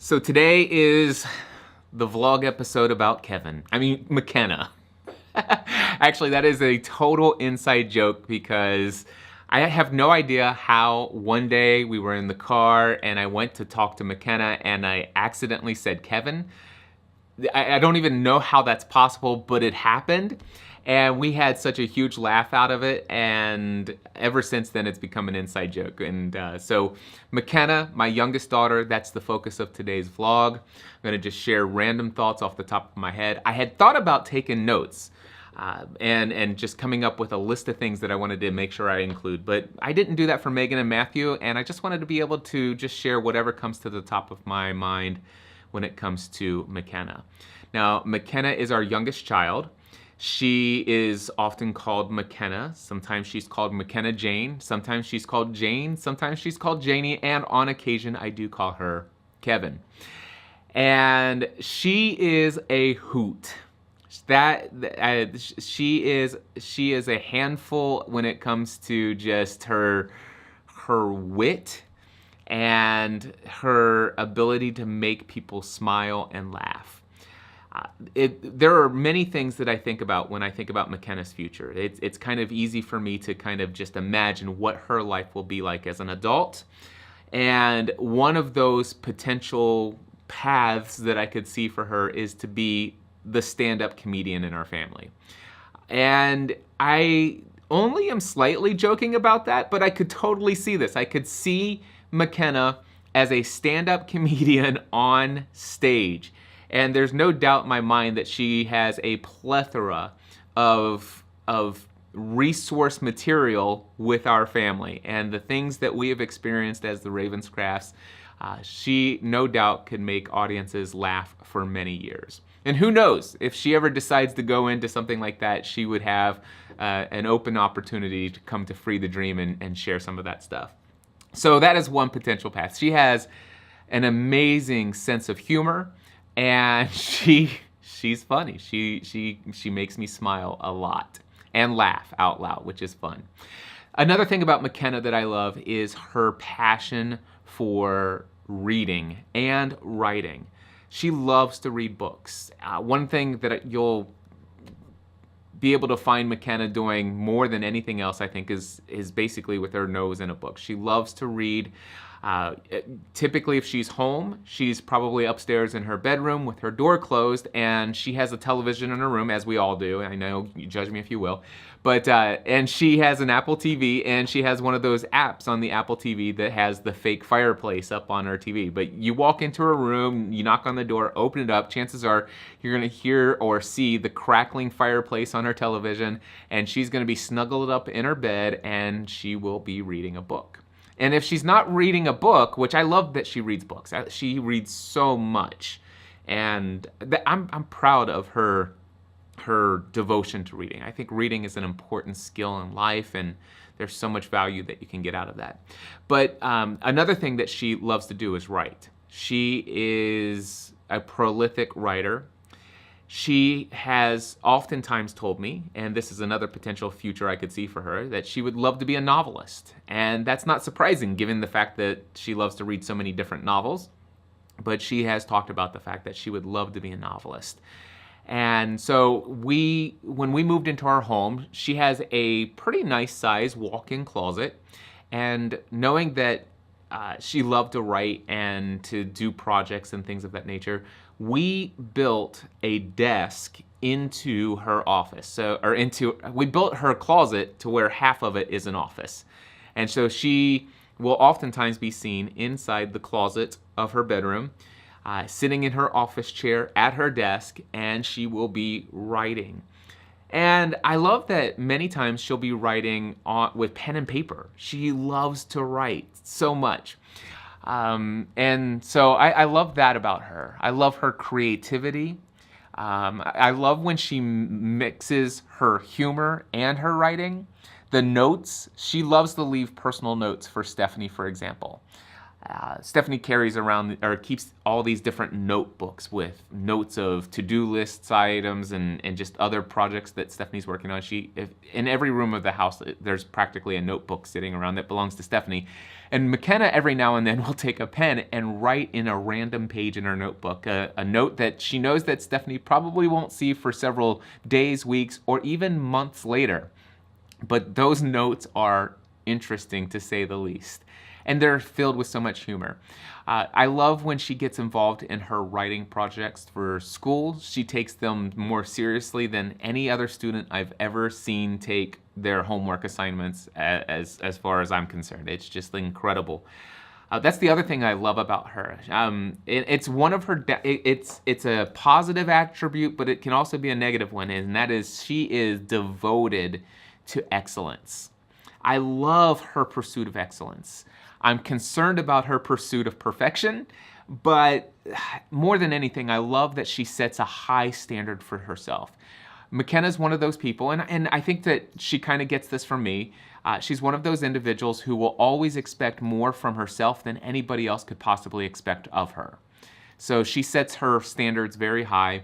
So today is the vlog episode about McKenna. Actually, that is a total inside joke because I have no idea how one day we were in the car and I went to talk to McKenna and I accidentally said Kevin. I don't even know how that's possible, but it happened. And we had such a huge laugh out of it, and ever since then it's become an inside joke. And so McKenna, my youngest daughter, that's the focus of today's vlog. I'm gonna just share random thoughts off the top of my head. I had thought about taking notes and just coming up with a list of things that I wanted to make sure I include, but I didn't do that for Megan and Matthew, and I just wanted to be able to just share whatever comes to the top of my mind when it comes to McKenna. Now, McKenna is our youngest child. She is often called McKenna. Sometimes she's called McKenna Jane. Sometimes she's called Jane. Sometimes she's called Janie. And on occasion, I do call her Kevin. And she is a hoot. She is a handful when it comes to just her wit and her ability to make people smile and laugh. There are many things that I think about when I think about McKenna's future. It's kind of easy for me to kind of just imagine what her life will be like as an adult. And one of those potential paths that I could see for her is to be the stand-up comedian in our family. And I only am slightly joking about that, but I could totally see this. I could see McKenna as a stand-up comedian on stage. And there's no doubt in my mind that she has a plethora of resource material with our family. And the things that we have experienced as the Ravenscrafts, she no doubt could make audiences laugh for many years. And who knows, if she ever decides to go into something like that, she would have an open opportunity to come to Free the Dream and share some of that stuff. So that is one potential path. She has an amazing sense of humor. And she's funny. She makes me smile a lot and laugh out loud, which is fun. Another thing about McKenna that I love is her passion for reading and writing. She loves to read books. One thing that you'll be able to find McKenna doing more than anything else, I think, is basically with her nose in a book. She loves to read. Typically, if she's home, she's probably upstairs in her bedroom with her door closed, and she has a television in her room, as we all do. I know, you judge me if you will. But, and she has an Apple TV, and she has one of those apps on the Apple TV that has the fake fireplace up on her TV. But you walk into her room, you knock on the door, open it up, chances are you're gonna hear or see the crackling fireplace on her television, and she's gonna be snuggled up in her bed, and she will be reading a book. And if she's not reading a book, which I love that she reads books, she reads so much, and I'm proud of her devotion to reading. I think reading is an important skill in life, and there's so much value that you can get out of that. But another thing that she loves to do is write. She is a prolific writer. She has oftentimes told me, and this is another potential future I could see for her, that she would love to be a novelist. And that's not surprising given the fact that she loves to read so many different novels. But she has talked about the fact that she would love to be a novelist. And so when we moved into our home, she has a pretty nice size walk-in closet. And knowing that she loved to write and to do projects and things of that nature, we built a desk into her office. We built her closet to where half of it is an office. And so she will oftentimes be seen inside the closet of her bedroom, sitting in her office chair at her desk, and she will be writing. And I love that many times she'll be writing with pen and paper. She loves to write so much. And so I love that about her. I love her creativity. I love when she mixes her humor and her writing. The notes, she loves to leave personal notes for Stephanie, for example. Stephanie carries around or keeps all these different notebooks with notes of to-do lists, items, and just other projects that Stephanie's working on. In every room of the house, there's practically a notebook sitting around that belongs to Stephanie. And McKenna every now and then will take a pen and write in a random page in her notebook, a note that she knows that Stephanie probably won't see for several days, weeks, or even months later. But those notes are interesting to say the least. And they're filled with so much humor. I love when she gets involved in her writing projects for school. She takes them more seriously than any other student I've ever seen take their homework assignments as far as I'm concerned. It's just incredible. That's the other thing I love about her. It's one of her, it's a positive attribute, but it can also be a negative one, and that is she is devoted to excellence. I love her pursuit of excellence. I'm concerned about her pursuit of perfection, but more than anything, I love that she sets a high standard for herself. McKenna's one of those people, and I think that she kind of gets this from me. She's one of those individuals who will always expect more from herself than anybody else could possibly expect of her. So she sets her standards very high.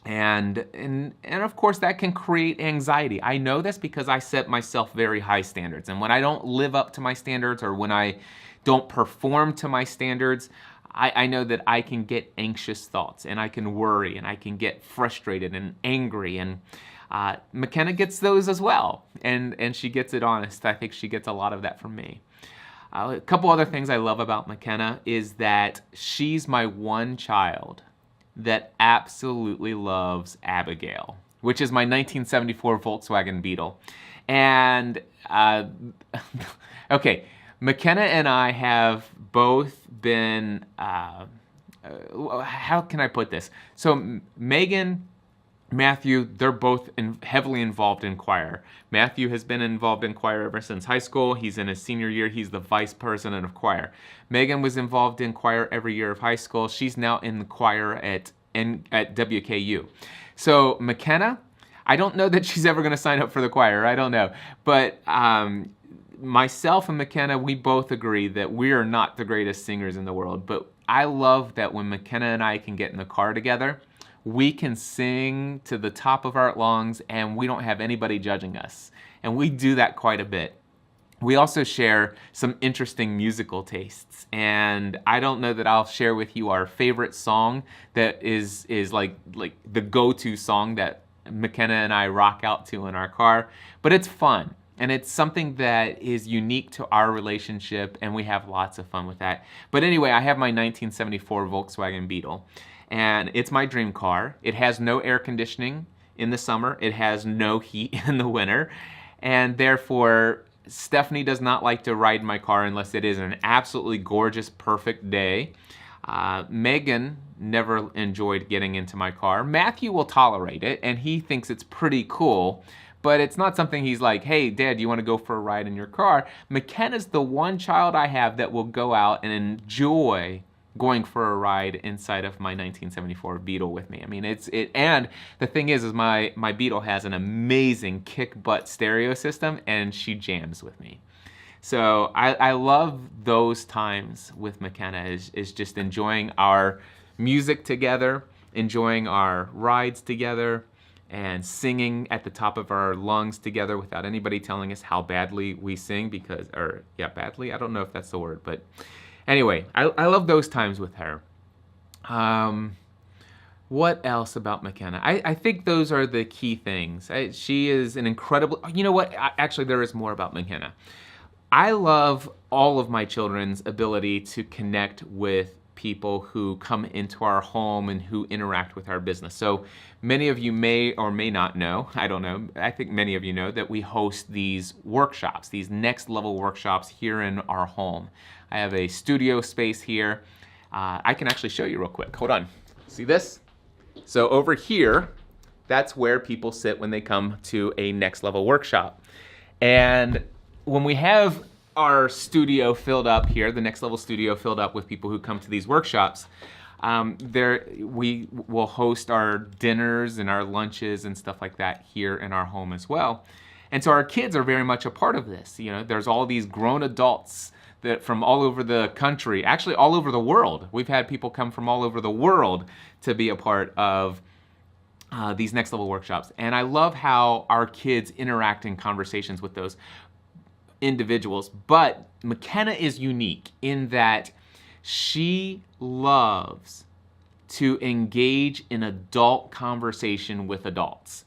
And of course that can create anxiety. I know this because I set myself very high standards. And when I don't live up to my standards or when I don't perform to my standards, I know that I can get anxious thoughts and I can worry and I can get frustrated and angry. And McKenna gets those as well. And she gets it honest. I think she gets a lot of that from me. A couple other things I love about McKenna is that she's my one child that absolutely loves Abigail, which is my 1974 Volkswagen Beetle. And, okay, McKenna and I have both been, how can I put this? So Megan, Matthew, they're both heavily involved in choir. Matthew has been involved in choir ever since high school. He's in his senior year. He's the vice president of choir. Megan was involved in choir every year of high school. She's now in the choir at WKU. So McKenna, I don't know that she's ever going to sign up for the choir. I don't know. But myself and McKenna, we both agree that we are not the greatest singers in the world. But I love that when McKenna and I can get in the car together, we can sing to the top of our lungs and we don't have anybody judging us. And we do that quite a bit. We also share some interesting musical tastes. And I don't know that I'll share with you our favorite song that is like the go-to song that McKenna and I rock out to in our car, but it's fun. And it's something that is unique to our relationship and we have lots of fun with that. But anyway, I have my 1974 Volkswagen Beetle. And it's my dream car. It has no air conditioning in the summer. It has no heat in the winter. And therefore, Stephanie does not like to ride my car unless it is an absolutely gorgeous, perfect day. Megan never enjoyed getting into my car. Matthew will tolerate it, and he thinks it's pretty cool. But it's not something he's like, hey, Dad, do you want to go for a ride in your car? McKenna's the one child I have that will go out and enjoy going for a ride inside of my 1974 Beetle with me. I mean, and the thing is my Beetle has an amazing kick-butt stereo system, and she jams with me. So I love those times with McKenna, is just enjoying our music together, enjoying our rides together, and singing at the top of our lungs together without anybody telling us how badly we sing badly? I don't know if that's the word, but anyway, I love those times with her. What else about McKenna? I think those are the key things. She is an incredible... You know what? Actually, there is more about McKenna. I love all of my children's ability to connect with people who come into our home and who interact with our business. So many of you may or may not know, I don't know, I think many of you know that we host these workshops, these next level workshops here in our home. I have a studio space here. I can actually show you real quick. Hold on. See this? So over here, that's where people sit when they come to a next level workshop. And when we have our studio filled up here, the next level studio filled up with people who come to these workshops, we will host our dinners and our lunches and stuff like that here in our home as well. And so our kids are very much a part of this. You know, there's all these grown adults that from all over the country, actually all over the world. We've had people come from all over the world to be a part of these next level workshops. And I love how our kids interact in conversations with those individuals. But McKenna is unique in that she loves to engage in adult conversation with adults.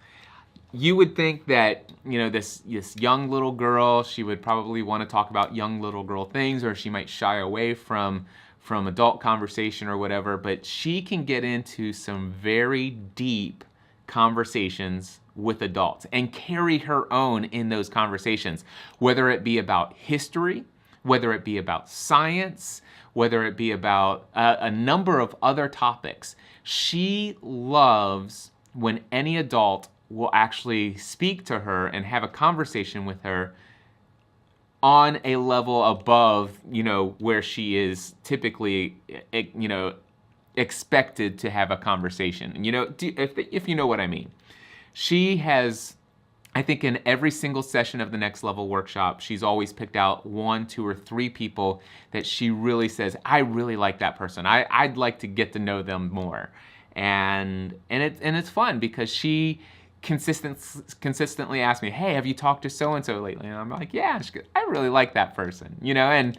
You would think that, you know, this young little girl, she would probably want to talk about young little girl things, or she might shy away from adult conversation or whatever, but she can get into some very deep conversations with adults and carry her own in those conversations, whether it be about history, whether it be about science, whether it be about a number of other topics. She loves when any adult will actually speak to her and have a conversation with her on a level above, you know, where she is typically, you know, expected to have a conversation. You know, if you know what I mean. She has, I think in every single session of the Next Level workshop, she's always picked out 1, 2, or 3 people that she really says, I really like that person. I'd like to get to know them more. And it's fun because she consistently asks me, hey, have you talked to so-and-so lately? And I'm like, yeah, she goes, I really like that person, you know, and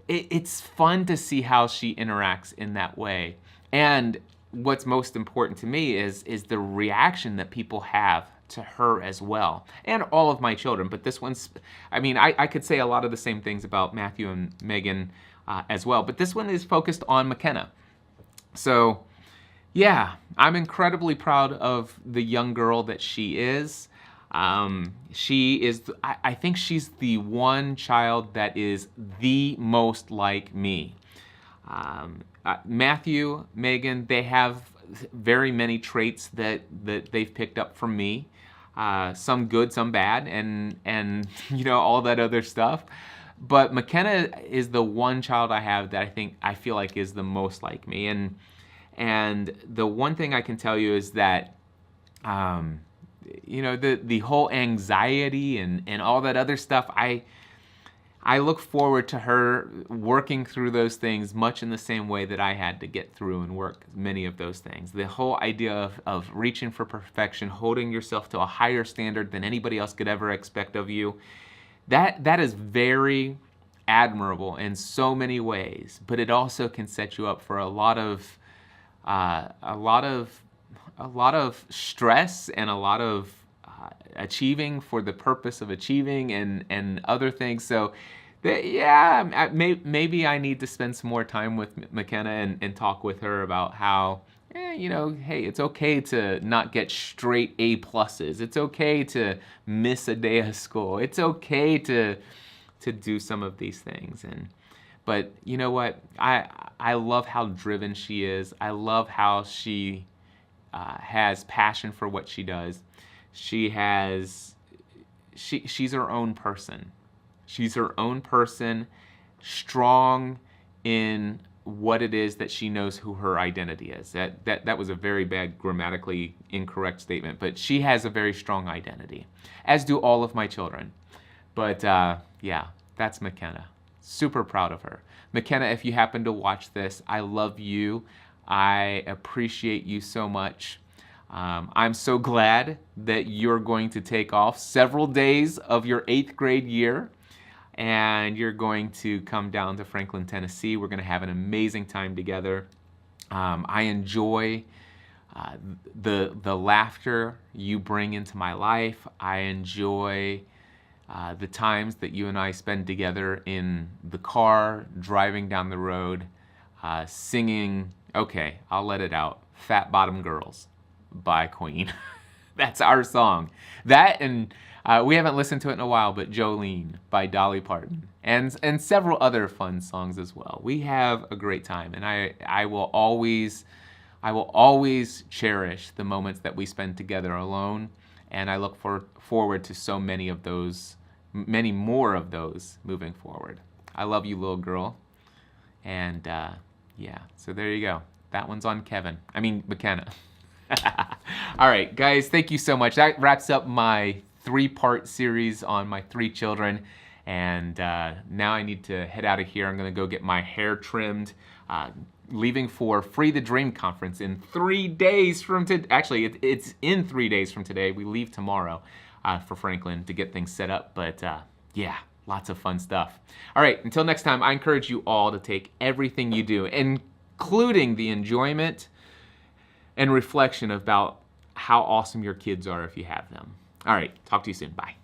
it's fun to see how she interacts in that way. And what's most important to me is the reaction that people have to her as well, and all of my children. But this one's, I mean, I could say a lot of the same things about Matthew and Megan as well, but this one is focused on McKenna. So yeah, I'm incredibly proud of the young girl that she is. She is, I think she's the one child that is the most like me. Matthew, Megan, they have very many traits that they've picked up from me. Some good, some bad, and you know, all that other stuff. But McKenna is the one child I have that I feel like is the most like me. And the one thing I can tell you is that, you know, the whole anxiety and all that other stuff, I look forward to her working through those things much in the same way that I had to get through and work many of those things. The whole idea of reaching for perfection, holding yourself to a higher standard than anybody else could ever expect of you, that is very admirable in so many ways, but it also can set you up for a lot of stress and a lot of achieving for the purpose of achieving and other things. So yeah, maybe I need to spend some more time with McKenna and talk with her about how, you know, hey, it's okay to not get straight A pluses. It's okay to miss a day of school. It's okay to do some of these things. But you know what? I love how driven she is. I love how she has passion for what she does. She's her own person. She's her own person, strong in what it is that she knows who her identity is. That was a very bad grammatically incorrect statement, but she has a very strong identity, as do all of my children. But yeah, that's McKenna. Super proud of her. McKenna, if you happen to watch this, I love you. I appreciate you so much. I'm so glad that you're going to take off several days of your 8th grade year and you're going to come down to Franklin, Tennessee. We're going to have an amazing time together. I enjoy the laughter you bring into my life. I enjoy the times that you and I spend together in the car, driving down the road, singing, okay, I'll let it out, Fat Bottom Girls by Queen. That's our song. That, and we haven't listened to it in a while, but Jolene by Dolly Parton, and several other fun songs as well. We have a great time, and I will always cherish the moments that we spend together alone, and I look forward to so many of those, many more of those moving forward. I love you, little girl. And yeah, so there you go. That one's on McKenna. All right, guys, thank you so much. That wraps up my 3-part series on my 3 children. And now I need to head out of here. I'm going to go get my hair trimmed. Leaving for Free the Dream Conference in 3 days from today. Actually, it's in 3 days from today. We leave tomorrow for Franklin to get things set up. But yeah, lots of fun stuff. All right, until next time, I encourage you all to take everything you do, including the enjoyment and reflection about how awesome your kids are if you have them. All right, talk to you soon. Bye.